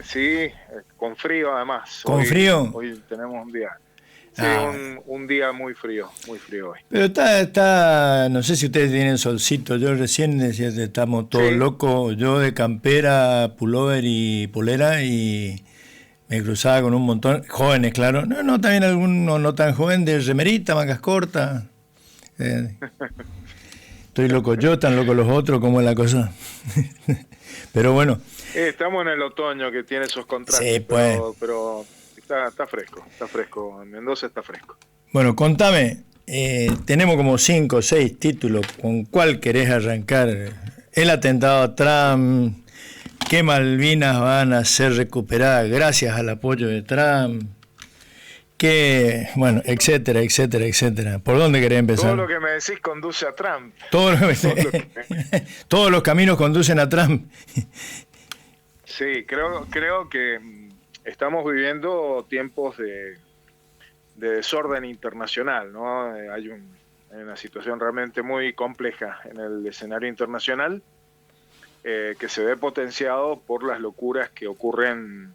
Sí, con frío además. ¿Con frío? Hoy tenemos un día. Sí, Ah. un día muy frío hoy. Pero está, no sé si ustedes tienen solcito. Yo recién decía que estamos todos Sí, locos. Yo de campera, pullover y polera, y me cruzaba con un montón, jóvenes, claro. No, también alguno no tan joven, de remerita, mangas cortas. Eh, Estoy loco yo, tan locos los otros, ¿cómo es la cosa? Pero bueno, estamos en el otoño que tiene esos sí, contrastes, pues. pero está fresco. En Mendoza está fresco. Bueno, contame, tenemos como 5 o 6 títulos. ¿Con cuál querés arrancar? El atentado a Trump, ¿qué Malvinas van a ser recuperadas gracias al apoyo de Trump? Bueno, etcétera, etcétera, etcétera. ¿Por dónde querés empezar? Todo lo que me decís conduce a Trump. Todos los caminos conducen a Trump. Sí, creo que estamos viviendo tiempos de desorden internacional, ¿no? Hay una situación realmente muy compleja en el escenario internacional, que se ve potenciado por las locuras que ocurren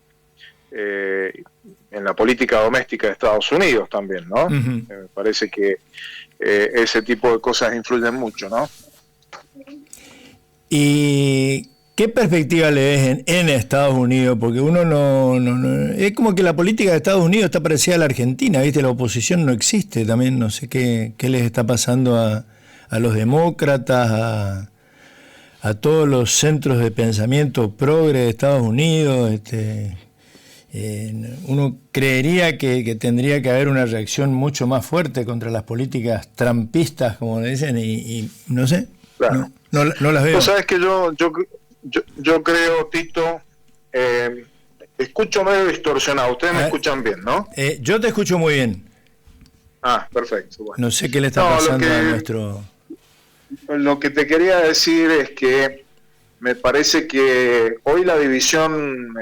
en la política doméstica de Estados Unidos también, ¿no? Uh-huh. Me parece que ese tipo de cosas influyen mucho, ¿no? ¿Y qué perspectiva le ves en Estados Unidos? Porque uno no... Es como que la política de Estados Unidos está parecida a la Argentina, ¿viste? La oposición no existe también. No sé qué les está pasando a los demócratas, a todos los centros de pensamiento progre de Estados Unidos. Uno creería que tendría que haber una reacción mucho más fuerte contra las políticas trumpistas, como le dicen, y no sé, Claro. no las veo. Tú sabes que yo creo, Tito, escucho medio distorsionado. Ustedes me escuchan bien, ¿no? Yo te escucho muy bien. Ah, perfecto. Bueno. No sé qué le está pasando a nuestro... Lo que te quería decir es que me parece que hoy la división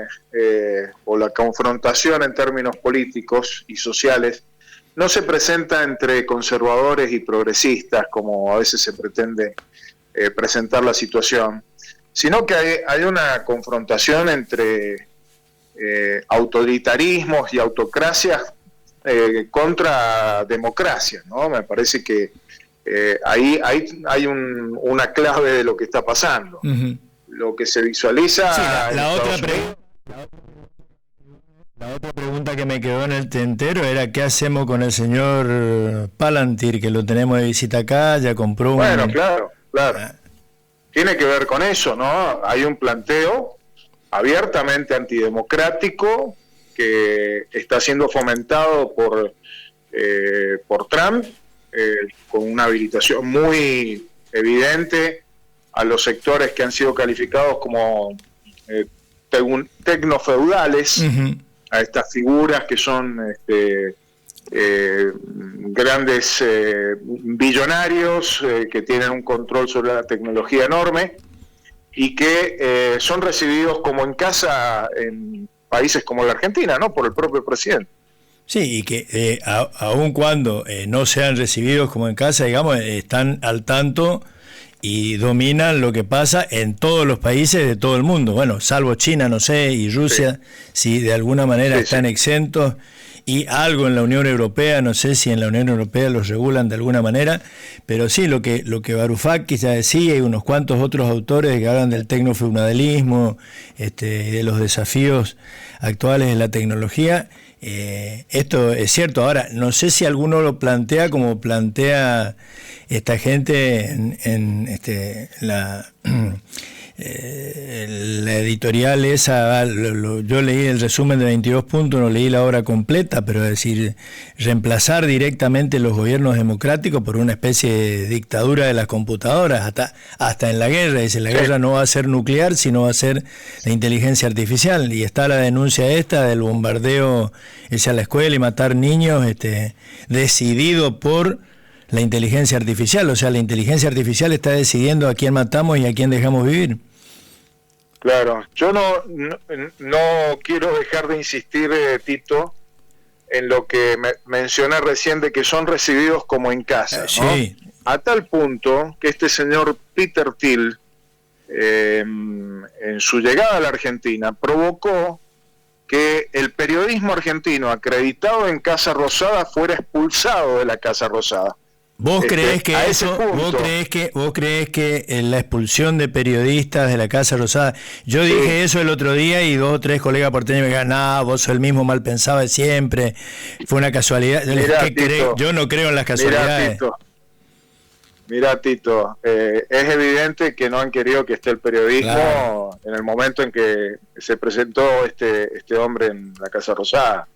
o la confrontación en términos políticos y sociales no se presenta entre conservadores y progresistas, como a veces se pretende presentar la situación, sino que hay una confrontación entre autoritarismos y autocracias contra democracia, ¿no? Me parece que ahí hay una clave de lo que está pasando. Uh-huh. Lo que se visualiza... Sí, la otra pregunta que me quedó en el tintero era ¿qué hacemos con el señor Palantir, que lo tenemos de visita acá? Ya compró Bueno, claro. Tiene que ver con eso, ¿no? Hay un planteo abiertamente antidemocrático que está siendo fomentado por Trump, con una habilitación muy evidente a los sectores que han sido calificados como tecnofeudales, uh-huh, a estas figuras que son grandes billonarios que tienen un control sobre la tecnología enorme y que son recibidos como en casa en países como la Argentina, ¿no? Por el propio presidente. Sí, y que aun cuando no sean recibidos como en casa, digamos, están al tanto y dominan lo que pasa en todos los países de todo el mundo. Bueno, salvo China, no sé, y Rusia, sí, si de alguna manera están exentos, y algo en la Unión Europea, no sé si en la Unión Europea los regulan de alguna manera, pero sí, lo que Varoufakis ya decía, y unos cuantos otros autores que hablan del tecnofeudalismo, de los desafíos actuales de la tecnología. Esto es cierto. Ahora, no sé si alguno lo plantea como plantea esta gente en la editorial esa. Yo leí el resumen de 22 puntos, no leí la obra completa, pero es decir, reemplazar directamente los gobiernos democráticos por una especie de dictadura de las computadoras, hasta en la guerra. Dice, la guerra no va a ser nuclear, sino va a ser la inteligencia artificial, y está la denuncia esta del bombardeo ese a la escuela y matar niños, decidido por la inteligencia artificial. O sea, la inteligencia artificial está decidiendo a quién matamos y a quién dejamos vivir. Claro, yo no quiero dejar de insistir, Tito, en lo que mencioné recién de que son recibidos como en casa, ¿no? Sí. A tal punto que este señor Peter Thiel en su llegada a la Argentina, provocó que el periodismo argentino acreditado en Casa Rosada fuera expulsado de la Casa Rosada. ¿Vos creés que vos creés que la expulsión de periodistas de la Casa Rosada? Yo dije eso el otro día y 2 o 3 colegas porteños me dijeron, no, vos sos el mismo mal pensado de siempre, fue una casualidad. Yo no creo en las casualidades. Mirá, Tito, es evidente que no han querido que esté el periodismo en el momento en que se presentó este hombre en la Casa Rosada.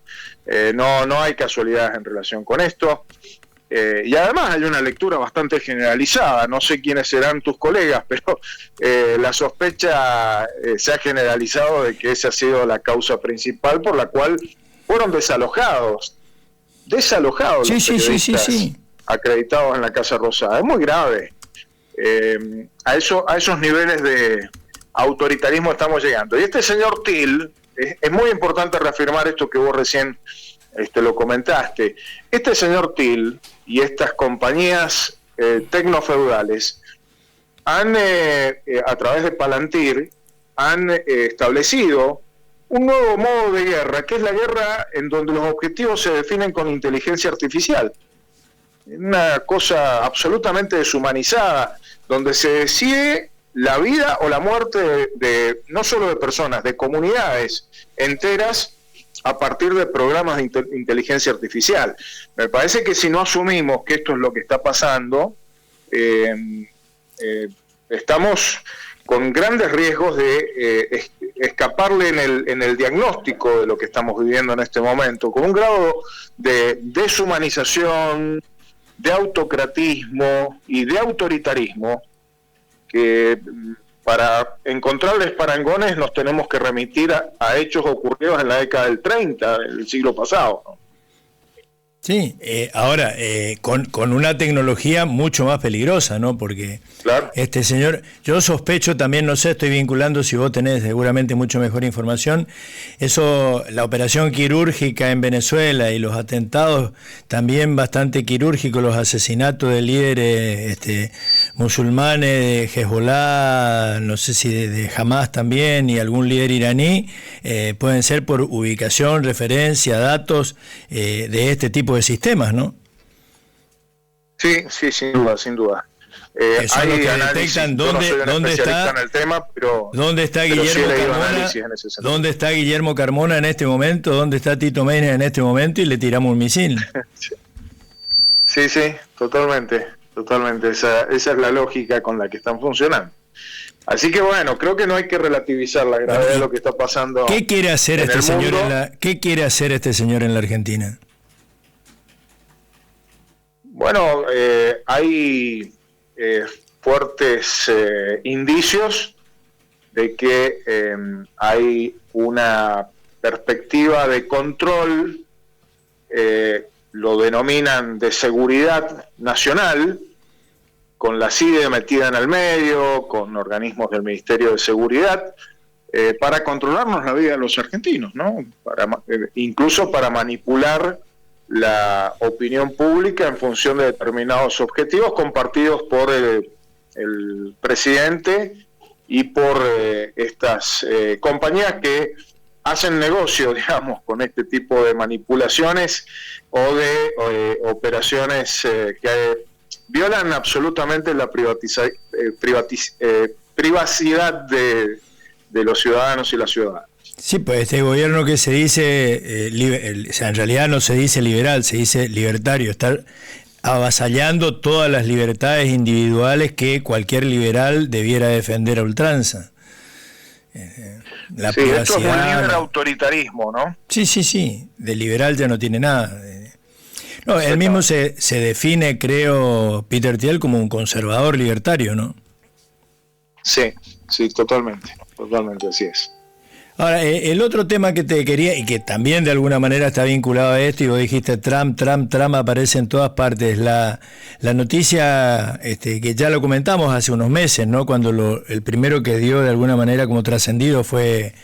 No hay casualidades en relación con esto. Y además hay una lectura bastante generalizada, no sé quiénes serán tus colegas, pero la sospecha se ha generalizado de que esa ha sido la causa principal por la cual fueron desalojados los periodistas acreditados en la Casa Rosada. Es muy grave. A esos niveles de autoritarismo estamos llegando. Y este señor Til, es muy importante reafirmar esto que vos recién lo comentaste. Este señor Til y estas compañías tecnofeudales han, a través de Palantir, han establecido un nuevo modo de guerra, que es la guerra en donde los objetivos se definen con inteligencia artificial. Una cosa absolutamente deshumanizada, donde se decide la vida o la muerte de no solo de personas, de comunidades enteras, a partir de programas de inteligencia artificial. Me parece que si no asumimos que esto es lo que está pasando, estamos con grandes riesgos de escaparle en el diagnóstico de lo que estamos viviendo en este momento, con un grado de deshumanización, de autocratismo y de autoritarismo que para encontrarles parangones nos tenemos que remitir a hechos ocurridos en la década del 30 del siglo pasado, ¿no? Sí, ahora con una tecnología mucho más peligrosa, ¿no? Porque este señor, yo sospecho también, no sé, estoy vinculando, si vos tenés seguramente mucho mejor información, eso, la operación quirúrgica en Venezuela y los atentados también bastante quirúrgicos, los asesinatos de líderes musulmanes, de Hezbollah, no sé si de Hamas también, y algún líder iraní, pueden ser por ubicación, referencia, datos de este tipo de sistemas, ¿no? Sí, sin duda. Hay que detectan dónde está en el tema, dónde está Guillermo Carmona, dónde está Guillermo Carmona en este momento, dónde está Tito Menes en este momento, y le tiramos un misil. Sí, totalmente. Esa es la lógica con la que están funcionando. Así que bueno, creo que no hay que relativizar la gravedad de lo que está pasando. ¿Qué quiere hacer este señor ¿Qué quiere hacer este señor en la Argentina? Bueno, hay fuertes indicios de que hay una perspectiva de control, lo denominan de seguridad nacional, con la CIDE metida en el medio, con organismos del Ministerio de Seguridad, para controlarnos la vida de los argentinos, ¿no? Incluso para manipular la opinión pública en función de determinados objetivos compartidos por el presidente y por estas compañías que hacen negocio, digamos, con este tipo de manipulaciones o de operaciones que violan absolutamente la privacidad de los ciudadanos y las ciudadanas. Sí, pues este gobierno que se dice, en realidad no se dice liberal, se dice libertario, está avasallando todas las libertades individuales que cualquier liberal debiera defender a ultranza. La privacidad, esto es un libre autoritarismo, ¿no? Sí, de liberal ya no tiene nada. No, él mismo se define, creo, Peter Thiel, como un conservador libertario, ¿no? Sí, totalmente así es. Ahora, el otro tema que te quería, y que también de alguna manera está vinculado a esto, y vos dijiste Trump aparece en todas partes, la noticia que ya lo comentamos hace unos meses, ¿no? Cuando el primero que dio de alguna manera como trascendido fue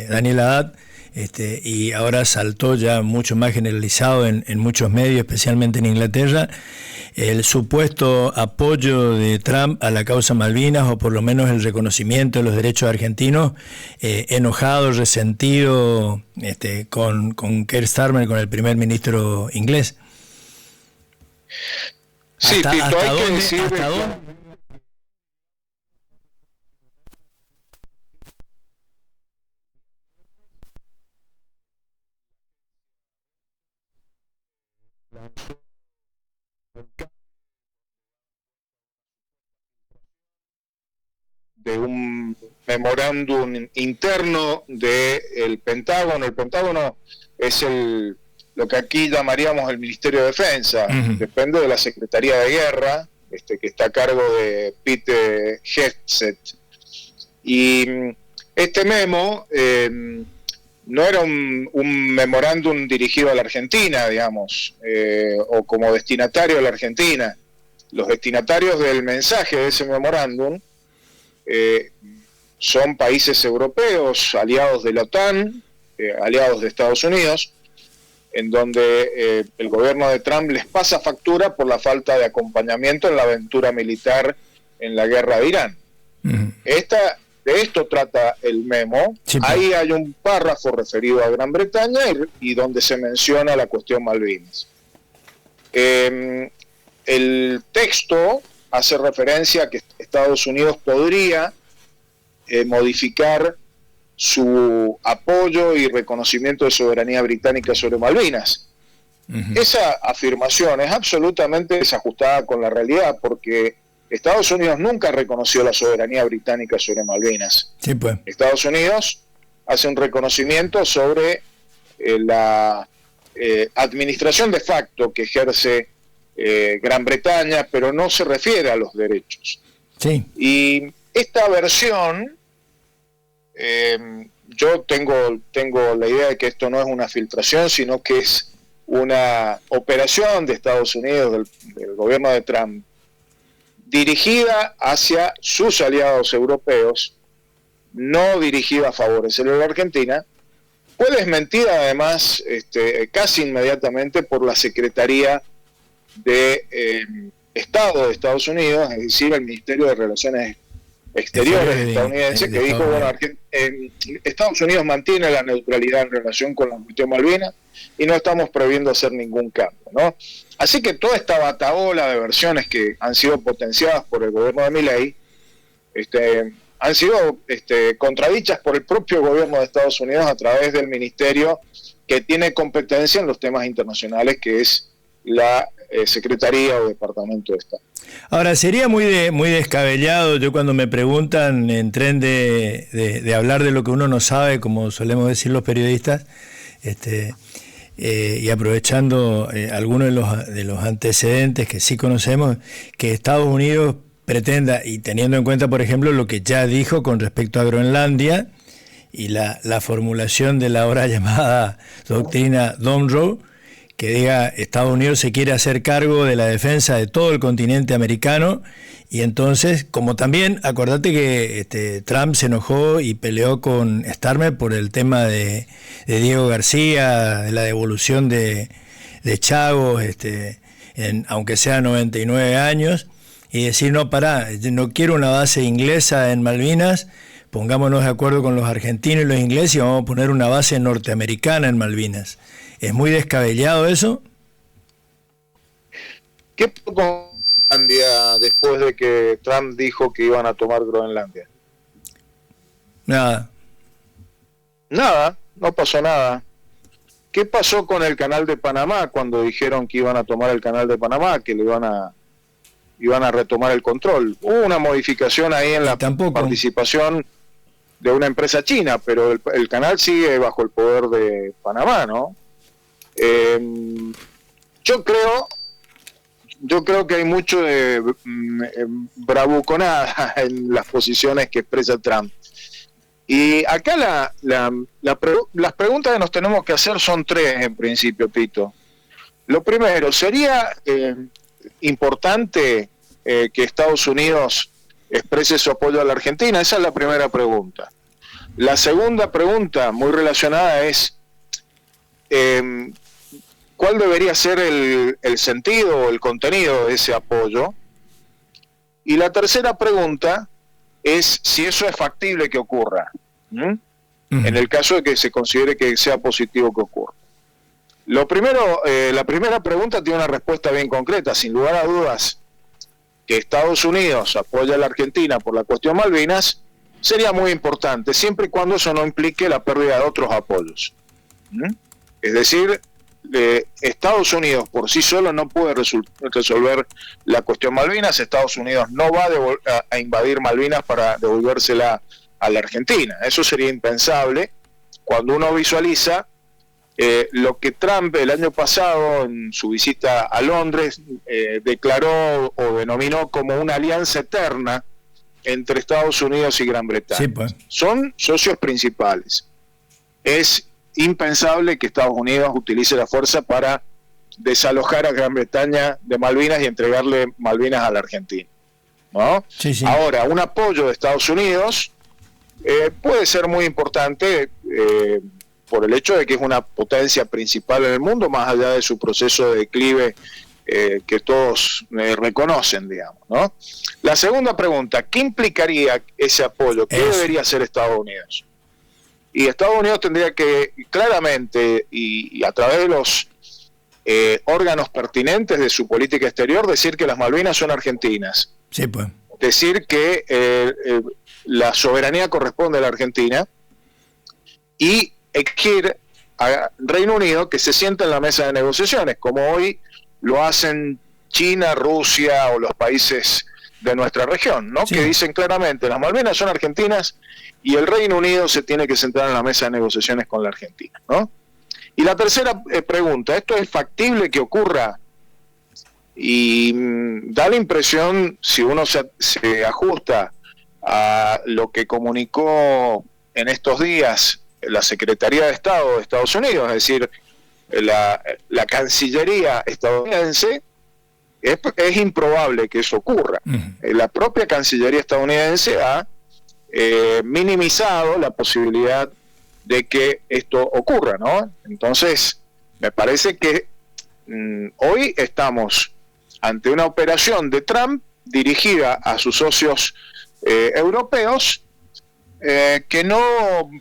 Daniel Haddad, y ahora saltó ya mucho más generalizado en muchos medios, especialmente en Inglaterra, el supuesto apoyo de Trump a la causa Malvinas, o por lo menos el reconocimiento de los derechos argentinos, enojado, resentido con Keir Starmer, con el primer ministro inglés. Sí, Tito, hay que decir... ¿Hasta dónde? De un memorándum interno del Pentágono. El Pentágono es lo que aquí llamaríamos el Ministerio de Defensa. Uh-huh. Depende de la Secretaría de Guerra, que está a cargo de Pete Hegseth. Y este memo no era un memorándum dirigido a la Argentina, digamos, o como destinatario a la Argentina. Los destinatarios del mensaje de ese memorándum son países europeos, aliados de la OTAN, aliados de Estados Unidos, en donde el gobierno de Trump les pasa factura por la falta de acompañamiento en la aventura militar en la guerra de Irán. Uh-huh. De esto trata el memo. Sí, ahí hay un párrafo referido a Gran Bretaña y donde se menciona la cuestión Malvinas. El texto hace referencia a que Estados Unidos podría modificar su apoyo y reconocimiento de soberanía británica sobre Malvinas. Uh-huh. Esa afirmación es absolutamente desajustada con la realidad, porque Estados Unidos nunca reconoció la soberanía británica sobre Malvinas. Sí, pues. Estados Unidos hace un reconocimiento sobre la administración de facto que ejerce Gran Bretaña, pero no se refiere a los derechos. Sí. Y esta versión, yo tengo la idea de que esto no es una filtración, sino que es una operación de Estados Unidos, del gobierno de Trump, dirigida hacia sus aliados europeos, no dirigida a favorecer a la Argentina. Fue desmentida además casi inmediatamente por la Secretaría de Estado de Estados Unidos, es decir, el Ministerio de Relaciones Exteriores estadounidense, que dijo, bueno, Estados Unidos mantiene la neutralidad en relación con la cuestión Malvinas y no estamos previendo hacer ningún cambio, ¿no? Así que toda esta batahola de versiones que han sido potenciadas por el gobierno de Milei han sido contradichas por el propio gobierno de Estados Unidos a través del ministerio que tiene competencia en los temas internacionales, que es la Secretaría o Departamento de Estado. Ahora, sería muy descabellado, yo cuando me preguntan en tren de hablar de lo que uno no sabe, como solemos decir los periodistas, y aprovechando algunos de los antecedentes que sí conocemos, que Estados Unidos pretenda, y teniendo en cuenta, por ejemplo, lo que ya dijo con respecto a Groenlandia y la formulación de la ahora llamada doctrina Monroe, que diga Estados Unidos se quiere hacer cargo de la defensa de todo el continente americano, y entonces, como también, acordate que Trump se enojó y peleó con Starmer por el tema de Diego García, de la devolución de Chagos, aunque sea 99 años, y decir, no, pará, no quiero una base inglesa en Malvinas, pongámonos de acuerdo con los argentinos y los ingleses y vamos a poner una base norteamericana en Malvinas. ¿Es muy descabellado eso? ¿Qué pasó con Groenlandia después de que Trump dijo que iban a tomar Groenlandia? Nada, no pasó nada. ¿Qué pasó con el canal de Panamá cuando dijeron que iban a tomar el canal de Panamá, que le iban a retomar el control? Hubo una modificación ahí en la participación de una empresa china, pero el canal sigue bajo el poder de Panamá, ¿no? Yo creo que hay mucho de bravuconada en las posiciones que expresa Trump. Y acá las preguntas que nos tenemos que hacer son tres en principio, Pito. Lo primero, ¿sería importante que Estados Unidos exprese su apoyo a la Argentina? Esa es la primera pregunta. La segunda pregunta, muy relacionada, es ¿cuál debería ser el sentido o el contenido de ese apoyo? Y la tercera pregunta es si eso es factible que ocurra, en el caso de que se considere que sea positivo que ocurra. Lo primero, la primera pregunta tiene una respuesta bien concreta. Sin lugar a dudas, que Estados Unidos apoya a la Argentina por la cuestión Malvinas sería muy importante, siempre y cuando eso no implique la pérdida de otros apoyos. Es decir, Estados Unidos por sí solo no puede resolver la cuestión Malvinas. Estados Unidos no va a invadir Malvinas para devolvérsela a la Argentina. Eso sería impensable cuando uno visualiza lo que Trump el año pasado en su visita a Londres declaró o denominó como una alianza eterna entre Estados Unidos y Gran Bretaña. Sí, pues. Son socios principales. Es impensable que Estados Unidos utilice la fuerza para desalojar a Gran Bretaña de Malvinas y entregarle Malvinas a la Argentina, ¿no? Sí, sí. Ahora, un apoyo de Estados Unidos puede ser muy importante por el hecho de que es una potencia principal en el mundo, más allá de su proceso de declive que todos reconocen, digamos, ¿no? La segunda pregunta, ¿qué implicaría ese apoyo? ¿Qué debería hacer Estados Unidos? Y Estados Unidos tendría que claramente y a través de los órganos pertinentes de su política exterior decir que las Malvinas son argentinas. Sí, pues. Decir que la soberanía corresponde a la Argentina y exigir a Reino Unido que se sienta en la mesa de negociaciones, como hoy lo hacen China, Rusia o los países de nuestra región, ¿no? Sí. Que dicen claramente, las Malvinas son argentinas y el Reino Unido se tiene que sentar en la mesa de negociaciones con la Argentina, ¿no? Y la tercera pregunta, ¿esto es factible que ocurra? Y da la impresión, si uno se ajusta a lo que comunicó en estos días la Secretaría de Estado de Estados Unidos, es decir, la Cancillería estadounidense, es improbable que eso ocurra. La propia Cancillería estadounidense ha minimizado la posibilidad de que esto ocurra, ¿no? Entonces, me parece que hoy estamos ante una operación de Trump dirigida a sus socios europeos que no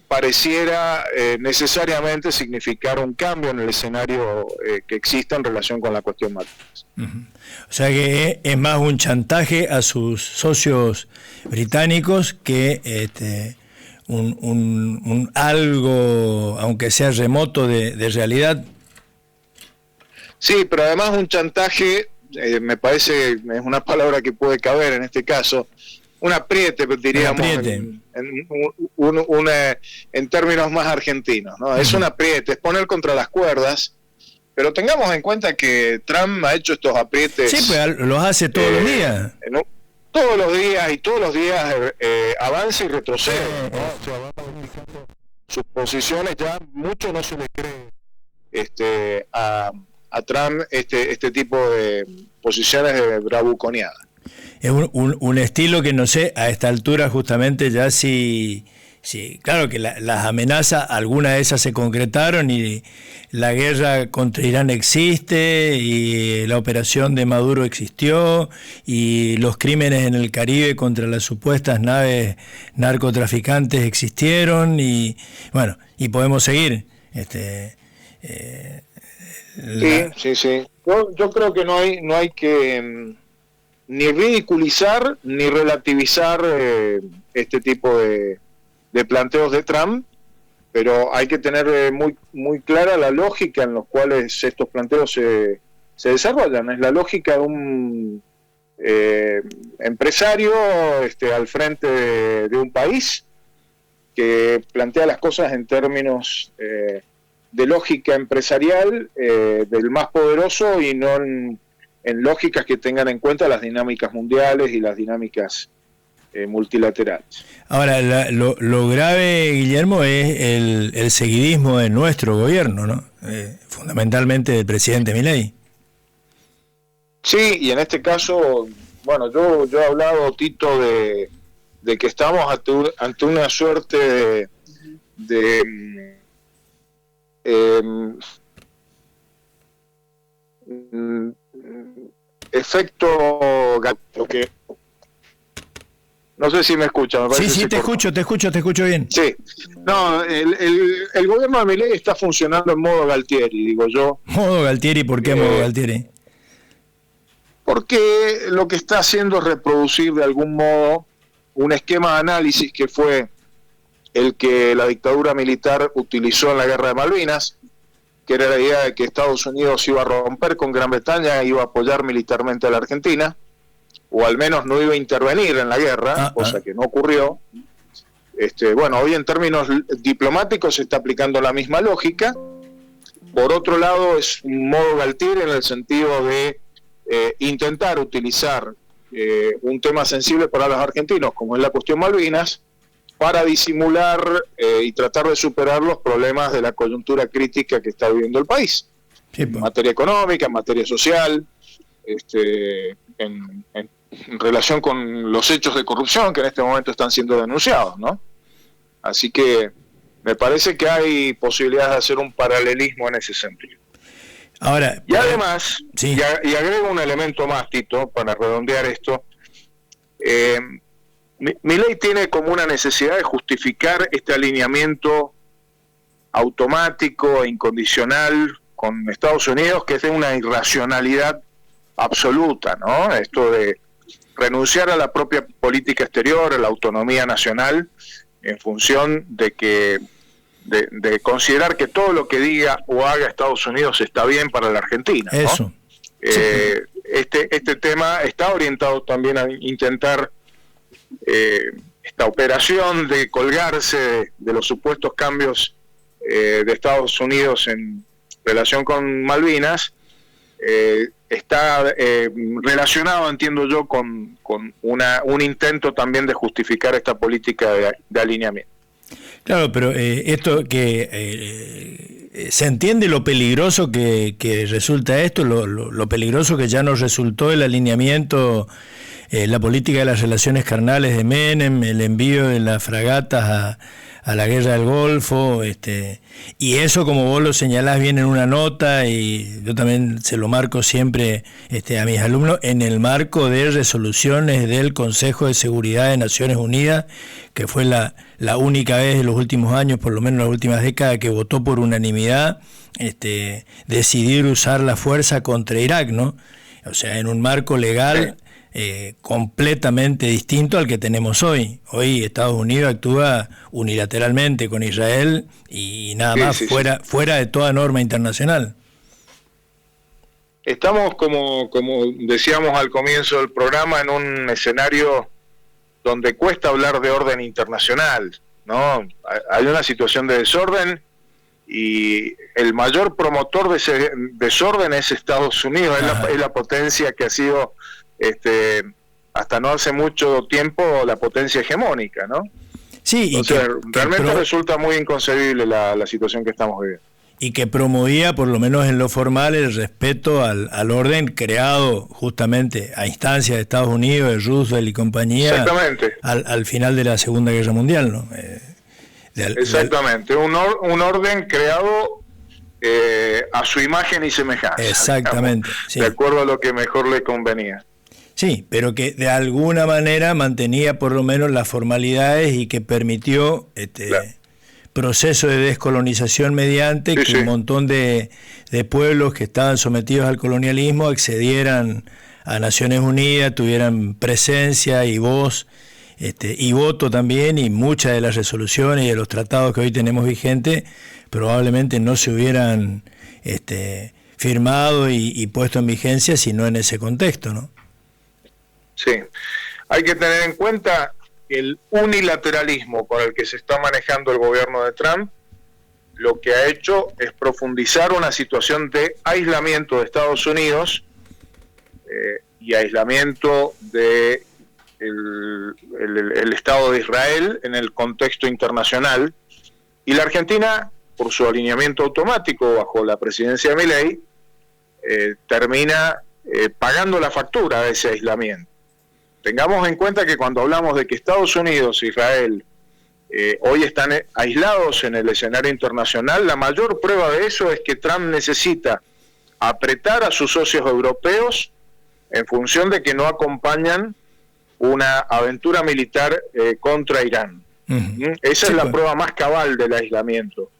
pareciera necesariamente significar un cambio en el escenario que existe en relación con la cuestión Malvinas. O sea que es más un chantaje a sus socios británicos que un algo, aunque sea remoto, de realidad. Sí, pero además un chantaje, me parece, es una palabra que puede caber en este caso, un apriete, diríamos, en términos más argentinos, ¿no? Es un apriete, es poner contra las cuerdas, pero tengamos en cuenta que Trump ha hecho estos aprietes... Sí, pues los hace todos los días. Todos los días, y todos los días avanza y retrocede, ¿no? O sea, vamos indicando sus posiciones, ya mucho no se le cree a Trump este tipo de posiciones de bravuconeada. Es un estilo que no sé, a esta altura justamente ya sí, claro que las amenazas, algunas de esas se concretaron y la guerra contra Irán existe y la operación de Maduro existió y los crímenes en el Caribe contra las supuestas naves narcotraficantes existieron y bueno, y podemos seguir. Sí. Yo creo que no hay que ni ridiculizar ni relativizar este tipo de planteos de Trump, pero hay que tener muy clara la lógica en los cuales estos planteos se desarrollan. Es la lógica de un empresario al frente de un país que plantea las cosas en términos de lógica empresarial del más poderoso y no en lógicas que tengan en cuenta las dinámicas mundiales y las dinámicas multilaterales. Ahora, lo grave, Guillermo, es el seguidismo de nuestro gobierno, ¿no? Fundamentalmente del presidente Milei. Sí, y en este caso, bueno, yo he hablado, Tito, de que estamos ante una suerte efecto que no sé si me escuchan. Sí, te escucho bien. Sí, no, el gobierno de Milei está funcionando en modo Galtieri, digo yo. Modo Galtieri, ¿por qué modo Galtieri? Porque lo que está haciendo es reproducir de algún modo un esquema de análisis que fue el que la dictadura militar utilizó en la guerra de Malvinas, que era la idea de que Estados Unidos iba a romper con Gran Bretaña, iba a apoyar militarmente a la Argentina, o al menos no iba a intervenir en la guerra, cosa que no ocurrió. Bueno, hoy en términos diplomáticos se está aplicando la misma lógica. Por otro lado, es un modo Galtieri en el sentido de intentar utilizar un tema sensible para los argentinos, como es la cuestión Malvinas, para disimular y tratar de superar los problemas de la coyuntura crítica que está viviendo el país, en materia económica, en materia social, en relación con los hechos de corrupción que en este momento están siendo denunciados, ¿no? Así que me parece que hay posibilidades de hacer un paralelismo en ese sentido. Ahora, y además, sí. y agrego un elemento más, Tito, para redondear esto. Milei tiene como una necesidad de justificar este alineamiento automático e incondicional con Estados Unidos, que es de una irracionalidad absoluta, ¿no? Esto de renunciar a la propia política exterior, a la autonomía nacional, en función de que de considerar que todo lo que diga o haga Estados Unidos está bien para la Argentina, ¿no? Eso. Este tema está orientado también a intentar esta operación de colgarse de los supuestos cambios de Estados Unidos en relación con Malvinas, está relacionado, entiendo yo, con un intento también de justificar esta política de alineamiento. Claro, pero esto que se entiende lo peligroso que resulta esto, lo peligroso que ya nos resultó el alineamiento, la política de las relaciones carnales de Menem, el envío de las fragatas a la guerra del Golfo, y eso, como vos lo señalás bien en una nota, y yo también se lo marco siempre a mis alumnos, en el marco de resoluciones del Consejo de Seguridad de Naciones Unidas, que fue la única vez en los últimos años, por lo menos en las últimas décadas, que votó por unanimidad decidir usar la fuerza contra Irak, ¿no? O sea, en un marco legal completamente distinto al que tenemos hoy. Hoy Estados Unidos actúa unilateralmente con Israel y nada más, fuera de toda norma internacional. Estamos, como decíamos al comienzo del programa, en un escenario donde cuesta hablar de orden internacional, ¿no? Hay una situación de desorden y el mayor promotor de ese desorden es Estados Unidos, es la potencia que ha sido hasta no hace mucho tiempo la potencia hegemónica, ¿no? Sí, realmente resulta muy inconcebible la situación que estamos viviendo. Y que promovía, por lo menos en lo formal, el respeto al orden creado justamente a instancia de Estados Unidos, de Roosevelt y compañía. Exactamente. Al final de la Segunda Guerra Mundial, ¿no? Exactamente, un orden creado a su imagen y semejanza. Exactamente. Digamos, sí. De acuerdo a lo que mejor le convenía. Sí, pero que de alguna manera mantenía por lo menos las formalidades y que permitió claro. Proceso de descolonización mediante que un montón de pueblos que estaban sometidos al colonialismo accedieran a Naciones Unidas, tuvieran presencia y voz y voto también, y muchas de las resoluciones y de los tratados que hoy tenemos vigentes probablemente no se hubieran firmado y puesto en vigencia sino en ese contexto, ¿no? Sí, hay que tener en cuenta el unilateralismo con el que se está manejando el gobierno de Trump. Lo que ha hecho es profundizar una situación de aislamiento de Estados Unidos y aislamiento de el Estado de Israel en el contexto internacional, y la Argentina, por su alineamiento automático bajo la presidencia de Milei, termina pagando la factura de ese aislamiento. Tengamos en cuenta que cuando hablamos de que Estados Unidos e Israel hoy están aislados en el escenario internacional. La mayor prueba de eso es que Trump necesita apretar a sus socios europeos en función de que no acompañan una aventura militar contra Irán. Esa es la prueba más cabal del aislamiento.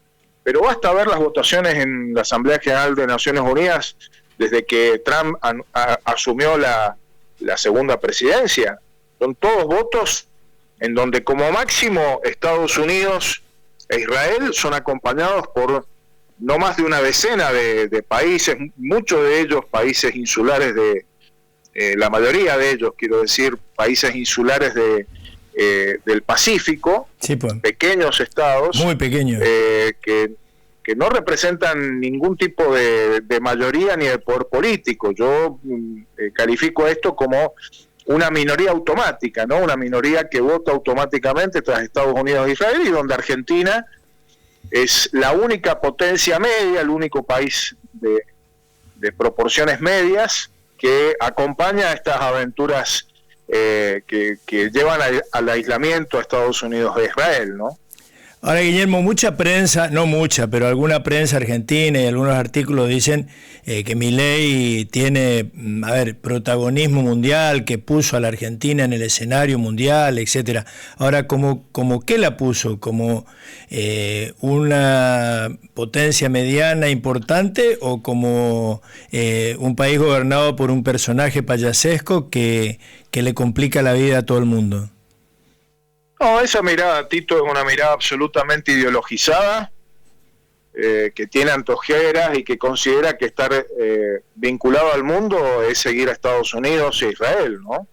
Pero basta ver las votaciones en la Asamblea General de Naciones Unidas desde que Trump asumió la segunda presidencia. Son todos votos en donde como máximo Estados Unidos e Israel son acompañados por no más de una decena de países, muchos de ellos países insulares la mayoría de ellos, quiero decir, países insulares del Pacífico, sí, pues, pequeños estados, muy pequeños, que no representan ningún tipo de mayoría ni de poder político. Yo califico esto como una minoría automática, ¿no? Una minoría que vota automáticamente tras Estados Unidos e Israel, y donde Argentina es la única potencia media, el único país de proporciones medias que acompaña estas aventuras que llevan al aislamiento a Estados Unidos e Israel, ¿no? Ahora, Guillermo, mucha prensa, no mucha, pero alguna prensa argentina y algunos artículos dicen que Milei tiene, protagonismo mundial, que puso a la Argentina en el escenario mundial, etcétera. Ahora, ¿como qué la puso? ¿Como una potencia mediana importante o como un país gobernado por un personaje payasesco que le complica la vida a todo el mundo? No, esa mirada, Tito, es una mirada absolutamente ideologizada, que tiene antojeras y que considera que estar vinculado al mundo es seguir a Estados Unidos e Israel, ¿no?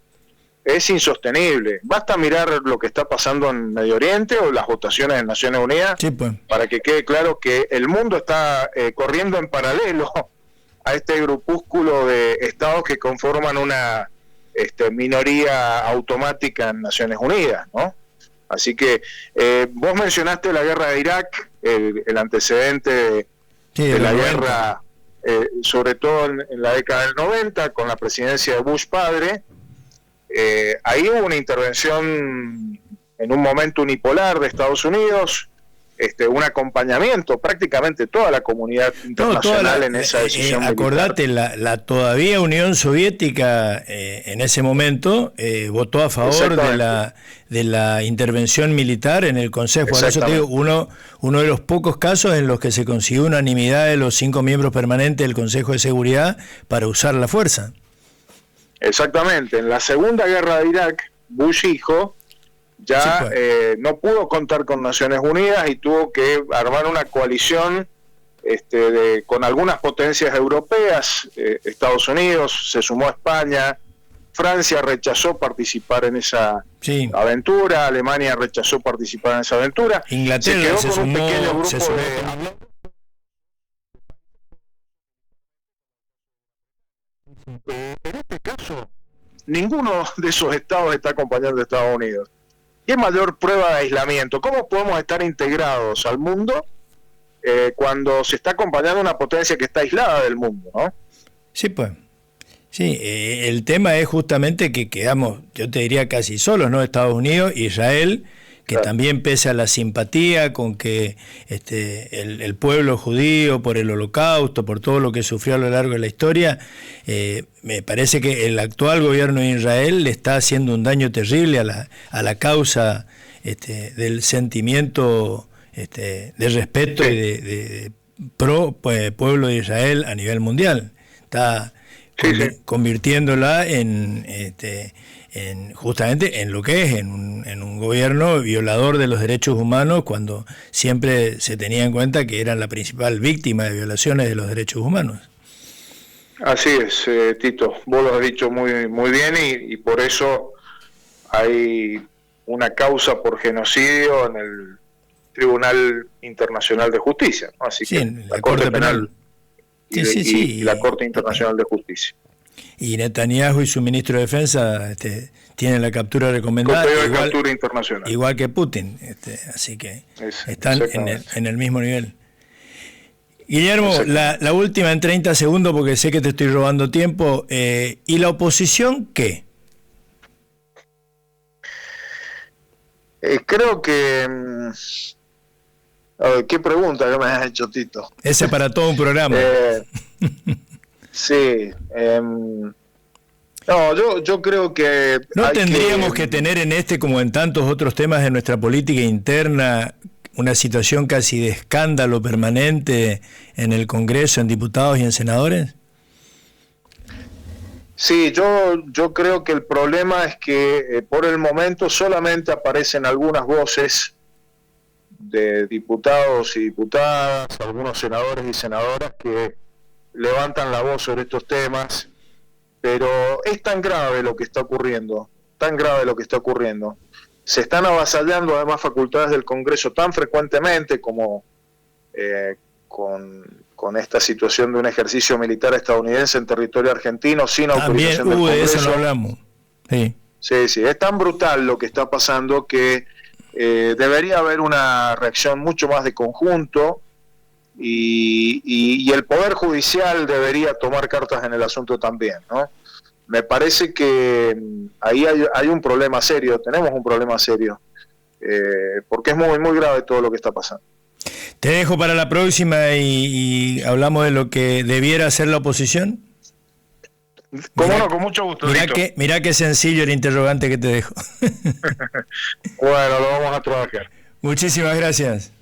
Es insostenible. Basta mirar lo que está pasando en Medio Oriente o las votaciones en Naciones Unidas, sí, pues, para que quede claro que el mundo está corriendo en paralelo a este grupúsculo de estados que conforman una minoría automática en Naciones Unidas, ¿no? Así que vos mencionaste la guerra de Irak, el antecedente de la guerra, sobre todo en la década del 90, con la presidencia de Bush padre. Ahí hubo una intervención en un momento unipolar de Estados Unidos, un acompañamiento, prácticamente toda la comunidad internacional en esa decisión acordate, la todavía Unión Soviética en ese momento votó a favor de la intervención militar en el Consejo. Por eso te digo, uno de los pocos casos en los que se consiguió unanimidad de los 5 miembros permanentes del Consejo de Seguridad para usar la fuerza. Exactamente. En la Segunda Guerra de Irak, Bush hijo ya sí, pues, no pudo contar con Naciones Unidas y tuvo que armar una coalición con algunas potencias europeas. Estados Unidos se sumó a España, Francia rechazó participar en esa aventura, Alemania rechazó participar en esa aventura, Inglaterra se quedó con un pequeño grupo en este caso ninguno de esos estados está acompañando a Estados Unidos. ¿Qué mayor prueba de aislamiento? ¿Cómo podemos estar integrados al mundo cuando se está acompañando una potencia que está aislada del mundo, ¿no? Sí, pues. Sí, el tema es justamente que quedamos, yo te diría, casi solos, ¿no? Estados Unidos, Israel, que también pese a la simpatía con que el pueblo judío por el Holocausto, por todo lo que sufrió a lo largo de la historia, me parece que el actual gobierno de Israel le está haciendo un daño terrible a la causa del sentimiento de respeto y de pro pueblo de Israel a nivel mundial. Está convirtiéndola justamente en lo que es, en un gobierno violador de los derechos humanos, cuando siempre se tenía en cuenta que eran la principal víctima de violaciones de los derechos humanos. Así es, Tito, vos lo has dicho muy, muy bien y por eso hay una causa por genocidio en el Tribunal Internacional de Justicia, ¿no? Así que la Corte Penal y la Corte Internacional de Justicia. Y Netanyahu y su ministro de Defensa tienen la captura recomendada, captura internacional, igual que Putin, así que están en el mismo nivel. Guillermo, la última en 30 segundos, porque sé que te estoy robando tiempo. ¿Y la oposición qué? Creo que... a ver, ¿qué pregunta que me has hecho, Tito? Ese para todo un programa. Sí. No, yo creo que... ¿No tendríamos que tener en este, como en tantos otros temas de nuestra política interna, una situación casi de escándalo permanente en el Congreso, en diputados y en senadores? Sí, yo creo que el problema es que por el momento solamente aparecen algunas voces de diputados y diputadas, algunos senadores y senadoras que levantan la voz sobre estos temas, pero es tan grave lo que está ocurriendo, tan grave lo que está ocurriendo. Se están avasallando además facultades del Congreso tan frecuentemente como con esta situación de un ejercicio militar estadounidense en territorio argentino sin autorización del Congreso. De eso no hablamos. Sí. Sí, es tan brutal lo que está pasando que debería haber una reacción mucho más de conjunto y el Poder Judicial debería tomar cartas en el asunto también, ¿no? Me parece que ahí hay un problema serio, tenemos un problema serio, porque es muy, muy grave todo lo que está pasando. Te dejo para la próxima y hablamos de lo que debiera hacer la oposición. ¿Cómo no? Con mucho gusto. Mirá qué sencillo el interrogante que te dejo. Bueno, lo vamos a trabajar. Muchísimas gracias.